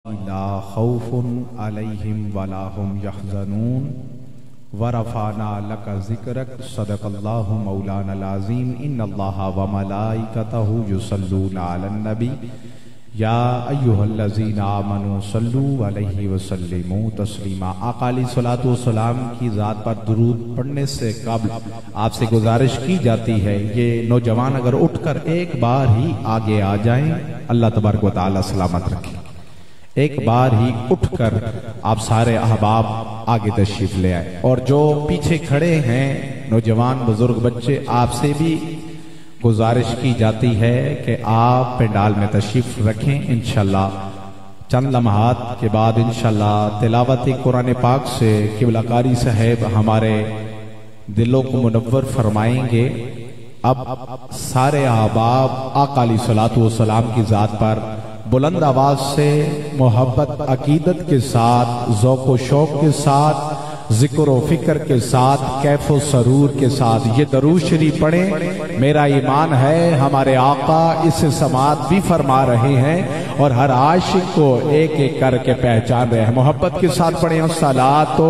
لا خوف علیہم ولا هم یحزنون ورفعنا لک ذکرک صدق اللہ مولانا العظیم ان اللہ وملائکتہ یصلون علی النبی یا ایہا الذین آمنوا صلوا علیہ وسلموا تسلیما۔ آقا علیہ الصلوۃ والسلام کی ذات پر درود پڑھنے سے قبل آپ سے گزارش کی جاتی ہے یہ نوجوان اگر اٹھ کر ایک بار ہی آگے آ جائیں، اللہ تبارک و تعالی سلامت رکھے۔ ایک بار ہی اٹھ کر آپ سارے احباب آگے تشریف لے آئے، اور جو پیچھے کھڑے ہیں نوجوان بزرگ بچے، آپ سے بھی گزارش کی جاتی ہے کہ آپ پنڈال میں تشریف رکھیں۔ انشاءاللہ چند لمحات کے بعد انشاءاللہ تلاوت قرآن پاک سے قبلہ قاری صاحب ہمارے دلوں کو منور فرمائیں گے۔ اب سارے احباب آقا علیہ الصلوۃ والسلام کی ذات پر بلند آواز سے محبت عقیدت کے ساتھ، ذوق و شوق کے ساتھ، ذکر و فکر کے ساتھ، کیف و سرور کے ساتھ یہ درود شریف پڑھیں۔ میرا ایمان ہے ہمارے آقا اس سماعت بھی فرما رہے ہیں اور ہر عاشق کو ایک ایک کر کے پہچان رہے ہیں۔ محبت کے ساتھ پڑھیں۔ الصلاۃ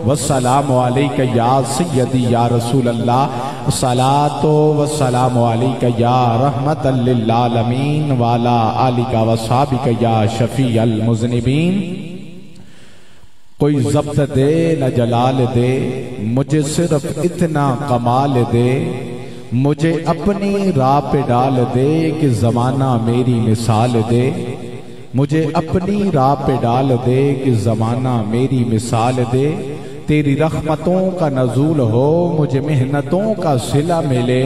والسلام علیک یا سیدی یا رسول اللہ، الصلاۃ والسلام علیک یا رحمت للعالمین وعلی آلک وصحبک یا شفیع المذنبین۔ کوئی ضبط دے نہ جلال دے، مجھے صرف اتنا کمال دے، مجھے اپنی راہ پہ ڈال دے کہ زمانہ میری مثال دے، مجھے اپنی راہ پہ ڈال دے کہ زمانہ میری مثال دے۔ تیری رحمتوں کا نزول ہو، مجھے محنتوں کا صلہ ملے،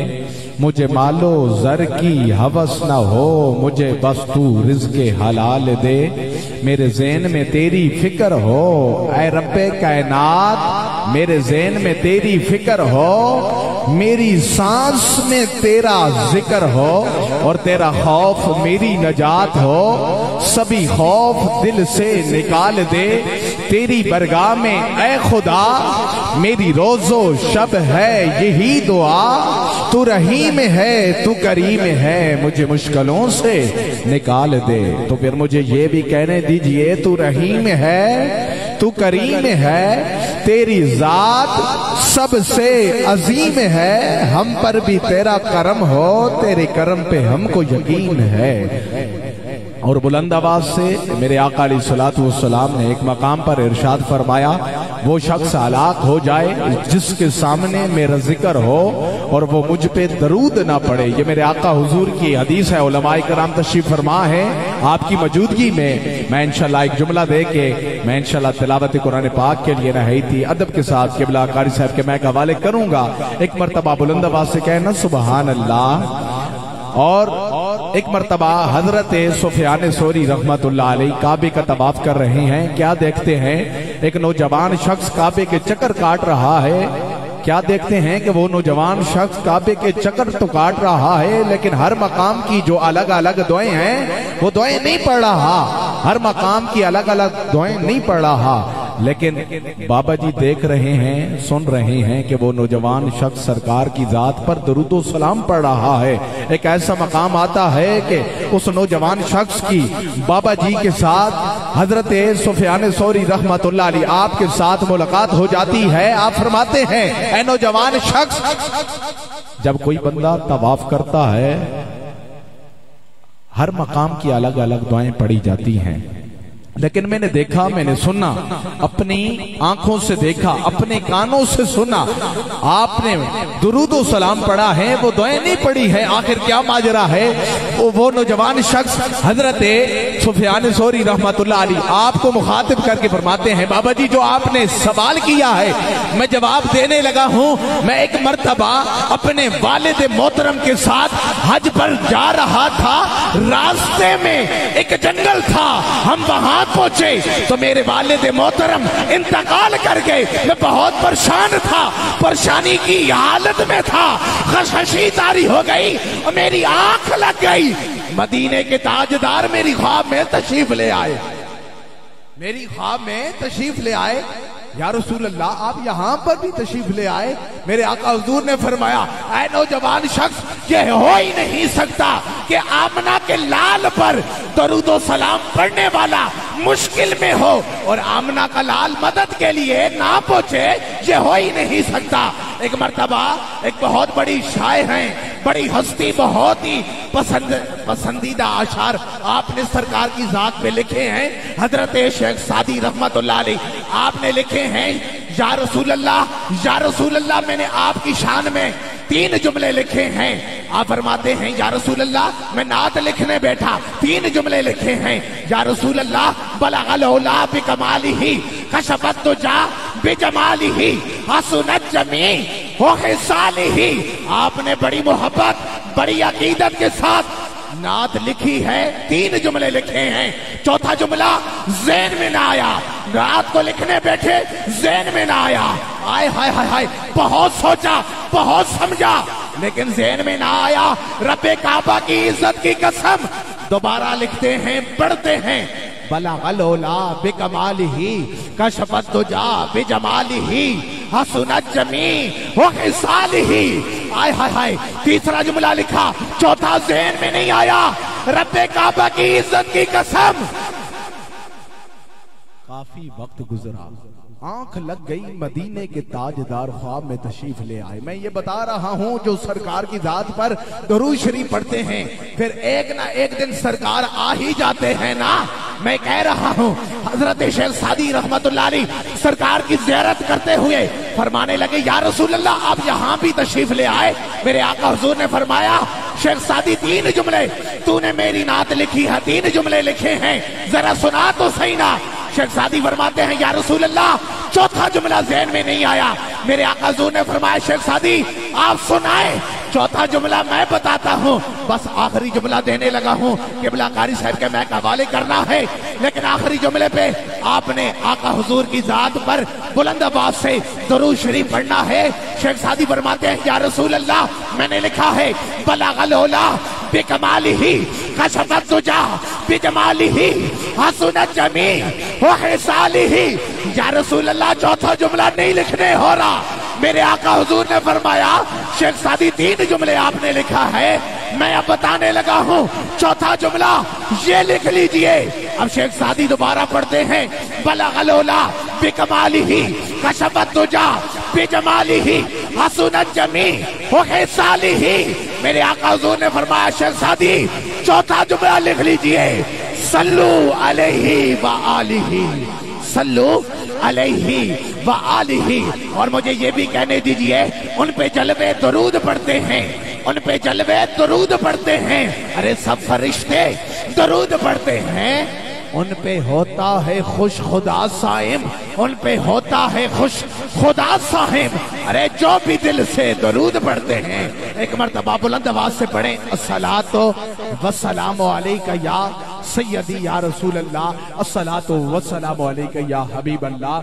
مجھے مال و زر کی ہوس نہ ہو، مجھے بس تو رزق حلال دے۔ میرے ذہن میں تیری فکر ہو اے رب کائنات، میرے ذہن میں تیری فکر ہو، میری سانس میں تیرا ذکر ہو، اور تیرا خوف میری نجات ہو۔ سبھی خوف دل سے نکال دے، تیری برگاہ میں اے خدا میری روز و شب ہے یہی دعا۔ تو رحیم ہے تو کریم ہے، مجھے مشکلوں سے نکال دے۔ تو پھر مجھے یہ بھی کہنے دیجئے تو رحیم ہے تو کریم ہے، تیری ذات سب سے عظیم ہے، ہم پر بھی تیرا کرم ہو، تیرے کرم پہ ہم کو یقین ہے۔ اور بلند آواز سے میرے آقا علیہ الصلوۃ والسلام نے ایک مقام پر ارشاد فرمایا، وہ شخص ہلاک ہو جائے جس کے سامنے میرا ذکر ہو اور وہ مجھ پہ درود نہ پڑے۔ یہ میرے آقا حضور کی حدیث ہے، علماء کرام تشریف فرما ہے آپ کی موجودگی میں انشاءاللہ ایک جملہ دے کے میں انشاءاللہ تلاوت قرآن پاک کے لیے نہایتی ادب کے ساتھ قبلہ قاری صاحب کے میں حوالے کروں گا۔ ایک مرتبہ بلند آواز سے کہنا سبحان اللہ۔ اور ایک مرتبہ حضرت سفیان ثوری رحمت اللہ علیہ کعبے کا طواف کر رہے ہیں، کیا دیکھتے ہیں ایک نوجوان شخص کعبے کے چکر کاٹ رہا ہے۔ کیا دیکھتے ہیں کہ وہ نوجوان شخص کعبے کے چکر تو کاٹ رہا ہے، لیکن ہر مقام کی جو الگ الگ دعائیں ہیں وہ دعائیں نہیں پڑھ رہا، ہر مقام کی الگ الگ دعائیں نہیں پڑھ رہا، لیکن بابا جی دیکھ رہے ہیں، سن رہے ہیں کہ وہ نوجوان شخص سرکار کی ذات پر درود و سلام پڑھ رہا ہے۔ ایک ایسا مقام آتا ہے کہ اس نوجوان شخص کی بابا جی کے ساتھ حضرت سفیان ثوری رحمت اللہ علیہ آپ کے ساتھ ملاقات ہو جاتی ہے۔ آپ فرماتے ہیں اے نوجوان شخص، جب کوئی بندہ طواف کرتا ہے ہر مقام کی الگ الگ دعائیں پڑھی جاتی ہیں، لیکن میں نے دیکھا، میں نے سنا، اپنی آنکھوں سے دیکھا، اپنے کانوں سے سنا، آپ نے درود و سلام پڑھا ہے، وہ دعائیں نہیں پڑھی ہے۔ آخر کیا ماجرا ہے؟ وہ نوجوان شخص حضرت سفیان ثوری رحمت اللہ علیہ آپ کو مخاطب کر کے فرماتے ہیں بابا جی جو آپ نے سوال کیا ہے میں جواب دینے لگا ہوں۔ میں ایک مرتبہ اپنے والد محترم کے ساتھ حج پر جا رہا تھا، راستے میں ایک جنگل تھا، ہم وہاں پہنچے تو میرے والد محترم انتقال کر گئے۔ میں بہت پریشان تھا، پریشانی کی حالت میں تھا، خشخشی طاری ہو گئی اور میری آنکھ لگ گئی۔ مدینے کے تاجدار میری خواب میں تشریف لے آئے، میری خواب میں تشریف لے آئے یا رسول اللہ آپ یہاں پر بھی تشریف لے آئے؟ میرے آقا حضور نے فرمایا اے نوجوان شخص، یہ ہو ہی نہیں سکتا کہ آمنہ کے لال پر درود و سلام پڑھنے والا مشکل میں ہو اور آمنہ کا لال مدد کے لیے نہ پہنچے، یہ ہو ہی نہیں سکتا۔ ایک مرتبہ ایک بہت بڑی شاعر ہیں، بڑی ہستی، بہت ہی پسندیدہ اشعار آپ نے سرکار کی ذات پہ لکھے ہیں، حضرت شیخ سعدی رحمت اللہ علیہ۔ آپ نے لکھے ہیں یا رسول اللہ میں نے آپ کی شان میں 3 جملے لکھے ہیں۔ آپ فرماتے ہیں یا رسول اللہ میں نعت لکھنے بیٹھا، 3 جملے لکھے ہیں۔ یا رسول اللہ بلغ العلا بکمالہ کشف الدجی بجمالہ حسنت جمیع خصالہ۔ آپ نے بڑی محبت، بڑی عقیدت کے ساتھ نعت لکھی ہے، 3 جملے لکھے ہیں۔ چوتھا جملہ ذہن میں نہ آیا، نعت کو لکھنے بیٹھے ذہن میں نہ آیا، آئے ہائے ہائے ہائے، بہت سوچا، بہت سمجھا، لیکن ذہن میں نہ آیا۔ رب کعبہ کی عزت کی قسم دوبارہ لکھتے ہیں، پڑھتے ہیں بلغ العلا بکمالہ کشف الدجی بجمالہ حسنت جمیع خصالہ۔ آئے ہائے ہائے، تیسرا جملہ لکھا، چوتھا ذہن میں نہیں آیا، رب کعبہ کی عزت کی قسم۔ کافی وقت گزرا، آنکھ لگ گئی مدینے کے تاجدار خواب میں تشریف لے آئے۔ میں یہ بتا رہا ہوں جو سرکار کی ذات پر درود شریف پڑھتے ہیں پھر ایک نہ ایک دن سرکار آ ہی جاتے ہیں نا۔ میں کہہ رہا ہوں حضرت شیخ سعدی رحمت اللہ علیہ سرکار کی زیارت کرتے ہوئے فرمانے لگے یا رسول اللہ آپ یہاں بھی تشریف لے آئے۔ میرے آقا حضور نے فرمایا شیخ سعدی 3 جملے تو نے میری نعت لکھی ہے، 3 جملے لکھے ہیں، ذرا سنا تو صحیح نا۔ شیخ سعدی فرماتے ہیں یا رسول اللہ چوتھا جملہ ذہن میں نہیں آیا۔ میرے آقا حضور نے فرمایا شیخ سعدی آپ سنائیں، چوتھا جملہ میں بتاتا ہوں، بس آخری جملہ دینے لگا ہوں، قبلہ قاری صاحب کے میں حوالے کرنا ہے، لیکن آخری جملے پہ آپ نے آقا حضور کی ذات پر بلند آواز سے درود شریف پڑھنا ہے۔ شیخ سعدی فرماتے ہیں یا رسول اللہ میں نے لکھا ہے بلغ العلا بکمالہ کشف الدجی بجمالہ حسنت جمیع خصالہ۔ یا رسول اللہ چوتھا جملہ نہیں لکھنے ہو رہا۔ میرے آقا حضور نے فرمایا شیخ سعدی 3 جملے آپ نے لکھا ہے، میں اب بتانے لگا ہوں چوتھا جملہ یہ لکھ لیجئے۔ اب شیخ سعدی دوبارہ پڑھتے ہیں بلغ العلا بکمالہ کشف الدجی بجمالہ حسنت جمیع خصالہ۔ میرے آقا حضور نے فرمایا شیخ سعدی چوتھا جملہ لکھ لیجئے، صلو علیہ وآلہ، صلو علیہ وآلہ۔ اور مجھے یہ بھی کہنے دیجئے ان پہ جلوے درود پڑھتے ہیں، ان پہ جلوے درود پڑھتے ہیں، ارے سب فرشتے درود پڑھتے ہیں، ان پہ ہوتا ہے خوش خدا صائم، ان پہ ہوتا ہے خوش خدا صائم، ارے جو بھی دل سے درود پڑھتے ہیں ایک مرتبہ بلند آواز سے پڑھیں الصلاۃ والسلام علیک یا سیدی یا رسول اللہ، الصلاۃ والسلام علیک یا حبیب اللہ۔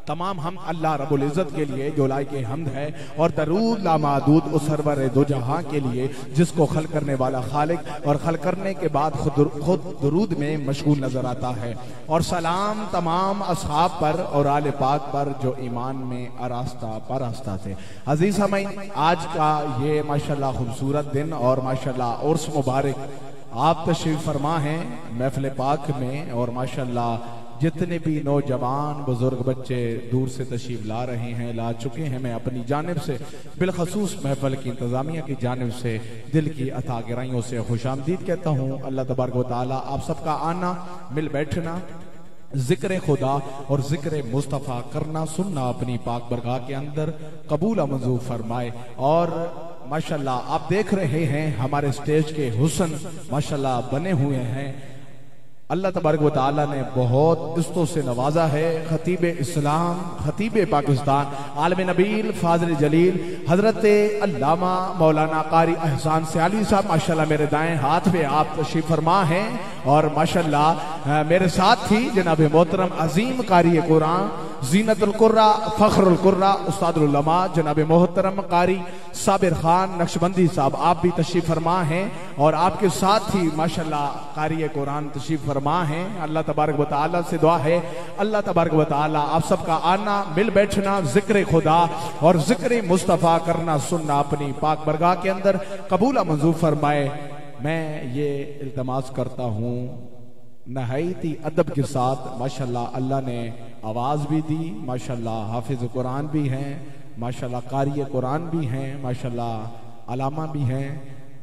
تمام ہم اللہ رب العزت کے لیے جو لائق حمد ہے، اور درود لامحدود اس سرور دو جہاں کے لیے جس کو خلق کرنے والا خالق اور خلق کرنے کے بعد خود درود میں مشغول نظر آتا ہے، اور سلام تمام اصحاب پر اور آل پاک پر جو ایمان میں آراستہ پراستہ تھے۔ عزیز سامعین، آج کا یہ ماشاءاللہ خوبصورت دن اور ماشاءاللہ عرس مبارک آپ تشریف فرما ہیں محفل پاک میں، اور ماشاءاللہ جتنے بھی نوجوان بزرگ بچے دور سے تشریف لا رہے ہیں، لا چکے ہیں، میں اپنی جانب سے بالخصوص محفل کی انتظامیہ کی جانب سے دل کی عطا گرائیوں سے خوش آمدید کہتا ہوں۔ اللہ تبارک و تعالیٰ آپ سب کا آنا، مل بیٹھنا، ذکر خدا اور ذکر مصطفیٰ کرنا سننا اپنی پاک برگاہ کے اندر قبول و منظور فرمائے۔ اور ماشاءاللہ آپ دیکھ رہے ہیں ہمارے سٹیج کے حسن ماشاءاللہ بنے ہوئے ہیں، اللہ تبارک و تعالیٰ نے بہت عزتوں سے نوازا ہے۔ خطیب اسلام، خطیب پاکستان، عالم نبیل، فاضل جلیل حضرت علامہ مولانا قاری احسان سیالی صاحب ماشاءاللہ میرے دائیں ہاتھ پہ آپ تشریف فرما ہیں، اور ماشاءاللہ میرے ساتھ تھی جناب محترم عظیم قاری قرآن زینت القرہ فخر القرہ استاد العلماء جناب محترم قاری صابر خان نقشبندی صاحب، آپ بھی تشریف فرما ہیں اور آپ کے ساتھ ہی ماشاءاللہ قاری قرآن تشریف فرما ہیں۔ اللہ تبارک و تعالیٰ سے دعا ہے اللہ تبارک و تعالیٰ آپ سب کا آنا، مل بیٹھنا، ذکر خدا اور ذکر مصطفیٰ کرنا سننا اپنی پاک برگاہ کے اندر قبول منظور فرمائے۔ میں یہ التماس کرتا ہوں نہایت ادب کے ساتھ، ماشاءاللہ اللہ نے آواز بھی دی، ماشاءاللہ حافظ قرآن بھی ہیں، ماشاءاللہ قاری قرآن بھی ہیں، ماشاءاللہ علامہ بھی ہیں،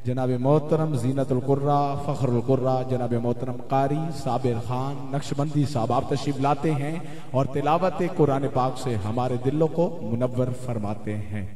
جناب محترم زینت القرہ فخر القرہ جناب محترم قاری صابر خان نقشبندی صاحب، آپ تشریف لاتے ہیں اور تلاوت قرآن پاک سے ہمارے دلوں کو منور فرماتے ہیں۔